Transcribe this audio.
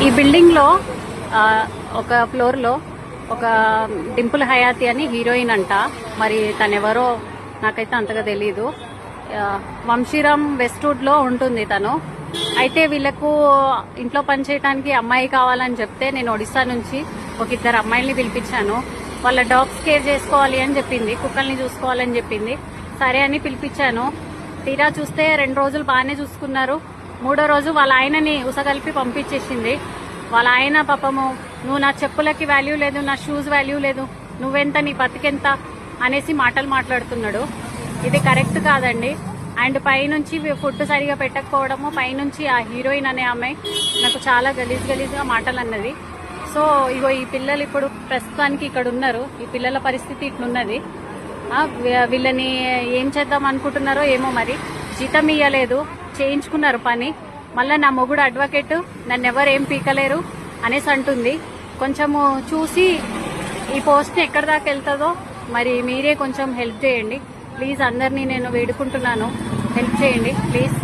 ఈ బిల్డింగ్ లో ఒక ఫ్లోర్ లో ఒక డింపుల్ హయాతి అని హీరోయిన్ అంట. మరి తనెవరో నాకైతే అంతగా తెలీదు. వంశీరామ్ వెస్ట్వుడ్ లో ఉంటుంది తను. అయితే వీళ్లకు ఇంట్లో పని చేయడానికి అమ్మాయి కావాలని చెప్తే నేను ఒడిశా నుంచి ఒక 2 అమ్మాయిల్ని పిలిపించాను. వాళ్ళ డాగ్స్ కేర్ చేసుకోవాలి అని చెప్పింది, కుక్కల్ని చూసుకోవాలని చెప్పింది. సరే అని పిలిపించాను. తీరా చూస్తే 2 రోజులు బాగానే చూసుకున్నారు. 3వ రోజు వాళ్ళ ఆయనని ఉసగలిపి పంపించేసింది. వాళ్ళ ఆయన పాపము, నువ్వు నా చెప్పులకి వాల్యూ లేదు, నా షూస్ వాల్యూ లేదు, నువ్వెంత, నీ బతికెంత అనేసి మాటలు మాట్లాడుతున్నాడు. ఇది కరెక్ట్ కాదండి. అండ్ పైనుంచి ఫుడ్ సరిగా పెట్టకపోవడము, పైనుంచి ఆ హీరోయిన్ అనే అమ్మాయి నాకు చాలా గలీజ్గా మాటలు అన్నది. సో ఇగో ఈ పిల్లలు ఇప్పుడు ప్రస్తుతానికి ఇక్కడ ఉన్నారు. ఈ పిల్లల పరిస్థితి ఇట్లున్నది. వీళ్ళని ఏం చేద్దాం అనుకుంటున్నారో ఏమో. మరి జీతం ఇయ్యలేదు, చేయించుకున్నారు పని. మళ్ళీ నా మొగుడు అడ్వకేట్, నన్ను ఎవరు ఏం పీకలేరు అనేసి అంటుంది. కొంచెము చూసి ఈ పోస్ట్ ఎక్కడి దాకా వెళ్తుందో మరి మీరే కొంచెం హెల్ప్ చేయండి ప్లీజ్. అందరినీ నేను వేడుకుంటున్నాను, హెల్ప్ చేయండి ప్లీజ్.